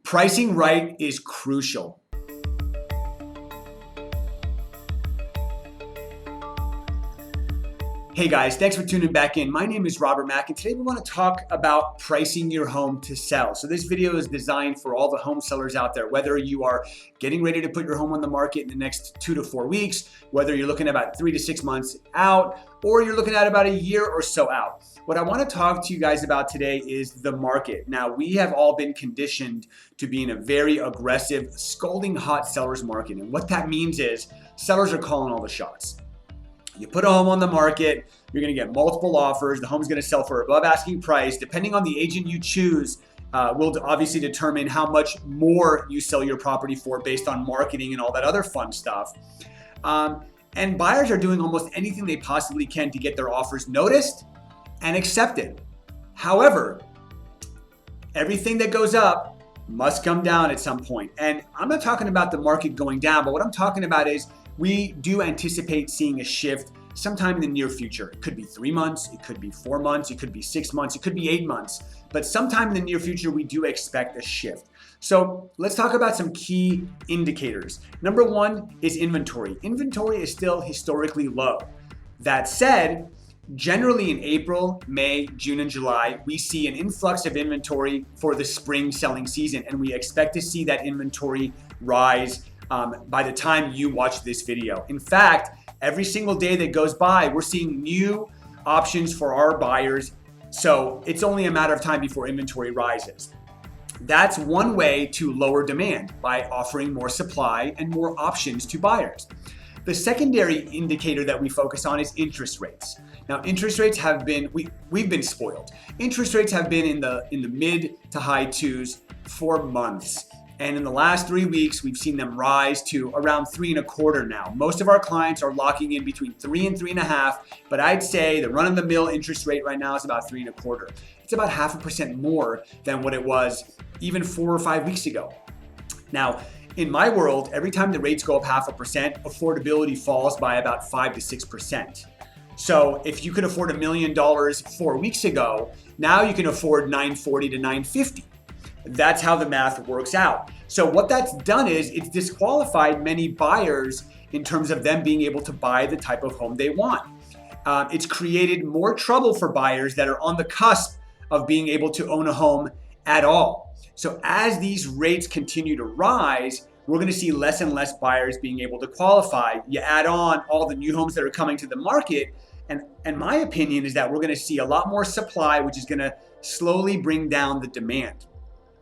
Pricing right is crucial. Hey guys, thanks for tuning back in. My name is Robert Mack, and today we want to talk about pricing your home to sell. So this video is designed for all the home sellers out there, whether you are getting ready to put your home on the market in the next 2 to 4 weeks, whether you're looking about 3 to 6 months out, or you're looking at about a year or so out. What I want to talk to you guys about today is the market. Now, we have all been conditioned to be in a very aggressive, scalding hot seller's market. And what that means is sellers are calling all the shots. You put a home on the market, you're going to get multiple offers. The home's going to sell for above asking price. Depending on the agent you choose, will obviously determine how much more you sell your property for based on marketing and all that other fun stuff. And buyers are doing almost anything they possibly can to get their offers noticed and accepted. However, everything that goes up must come down at some point. And I'm not talking about the market going down, but what I'm talking about is we do anticipate seeing a shift sometime in the near future. It could be 3 months, it could be 4 months, it could be 6 months, it could be 8 months, but sometime in the near future, we do expect a shift. So let's talk about some key indicators. Number one is inventory. Inventory is still historically low. That said, generally in April, May, June, and July, we see an influx of inventory for the spring selling season, and we expect to see that inventory rise by the time you watch this video. In fact, every single day that goes by, we're seeing new options for our buyers. So it's only a matter of time before inventory rises. That's one way to lower demand, by offering more supply and more options to buyers. The secondary indicator that we focus on is interest rates. Now, interest rates have been, we've been spoiled. Interest rates have been in the mid to high 2s for months. And in the last 3 weeks, we've seen them rise to around 3.25 now. Most of our clients are locking in between 3 and 3.5, but I'd say the run-of-the-mill interest rate right now is about 3.25. It's about 0.5% more than what it was even 4 or 5 weeks ago. Now, in my world, every time the rates go up 0.5%, affordability falls by about 5 to 6%. So if you could afford $1 million 4 weeks ago, now you can afford $940 to $950. That's how the math works out. So what that's done is it's disqualified many buyers in terms of them being able to buy the type of home they want. It's created more trouble for buyers that are on the cusp of being able to own a home at all. So as these rates continue to rise, we're going to see less and less buyers being able to qualify. You add on all the new homes that are coming to the market, and my opinion is that we're going to see a lot more supply, which is going to slowly bring down the demand.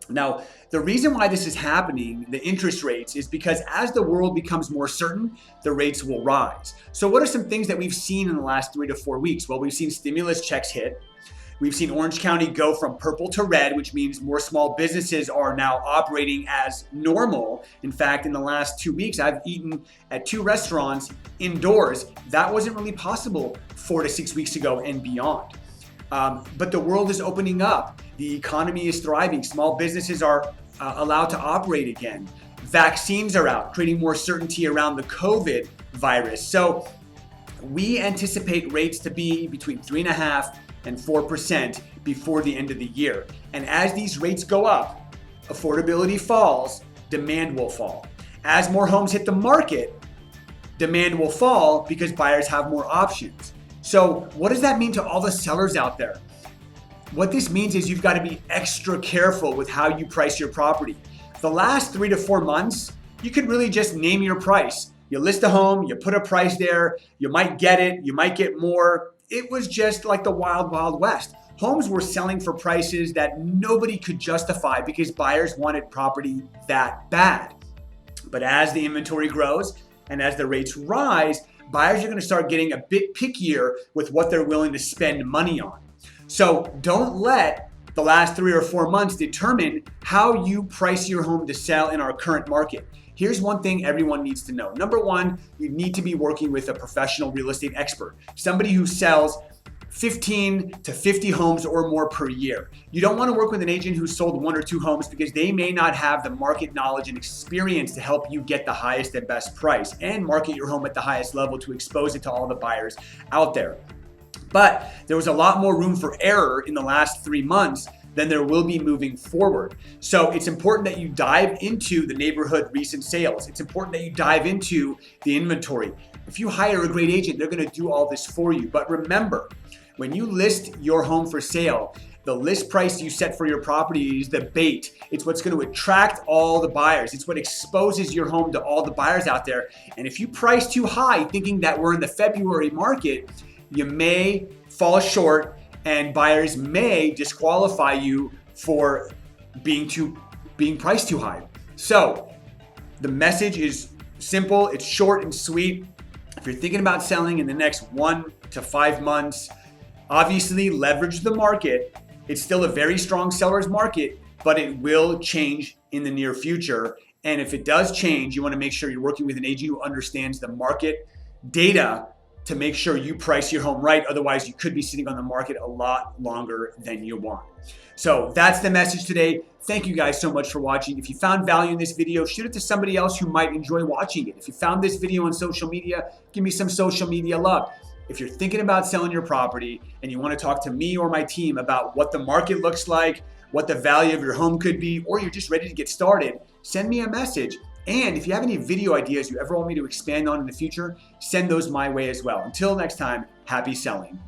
Now, the reason why this is happening, the interest rates, is because as the world becomes more certain, the rates will rise. So what are some things that we've seen in the last 3 to 4 weeks? Well, we've seen stimulus checks hit. We've seen Orange County go from purple to red, which means more small businesses are now operating as normal. In fact, in the last 2 weeks, I've eaten at 2 restaurants indoors. That wasn't really possible 4 to 6 weeks ago and beyond. But the world is opening up. The economy is thriving. Small businesses are allowed to operate again. Vaccines are out, creating more certainty around the COVID virus. So we anticipate rates to be between 3.5% and 4% before the end of the year. And as these rates go up, affordability falls, demand will fall. As more homes hit the market, demand will fall because buyers have more options. So what does that mean to all the sellers out there? What this means is you've got to be extra careful with how you price your property. The last 3 to 4 months, you could really just name your price. You list a home, you put a price there, you might get it, you might get more. It was just like the wild, wild west. Homes were selling for prices that nobody could justify because buyers wanted property that bad. But as the inventory grows and as the rates rise, buyers are going to start getting a bit pickier with what they're willing to spend money on. So don't let the last 3 or 4 months determine how you price your home to sell in our current market. Here's one thing everyone needs to know. Number one, you need to be working with a professional real estate expert, somebody who sells 15 to 50 homes or more per year. You don't want to work with an agent who sold 1 or 2 homes because they may not have the market knowledge and experience to help you get the highest and best price and market your home at the highest level to expose it to all the buyers out there. But there was a lot more room for error in the last 3 months than there will be moving forward. So it's important that you dive into the neighborhood recent sales. It's important that you dive into the inventory. If you hire a great agent, they're going to do all this for you. But remember, when you list your home for sale, the list price you set for your property is the bait. It's what's going to attract all the buyers. It's what exposes your home to all the buyers out there. And if you price too high, thinking that we're in the February market, you may fall short and buyers may disqualify you for being priced too high. So the message is simple, it's short and sweet. If you're thinking about selling in the next 1 to 5 months, obviously leverage the market. It's still a very strong seller's market, but it will change in the near future. And if it does change, you want to make sure you're working with an agent who understands the market data to make sure you price your home right. Otherwise, you could be sitting on the market a lot longer than you want. So that's the message today. Thank you guys so much for watching. If you found value in this video, shoot it to somebody else who might enjoy watching it. If you found this video on social media, give me some social media love. If you're thinking about selling your property and you want to talk to me or my team about what the market looks like, what the value of your home could be, or you're just ready to get started, send me a message. And if you have any video ideas you ever want me to expand on in the future, send those my way as well. Until next time, happy selling.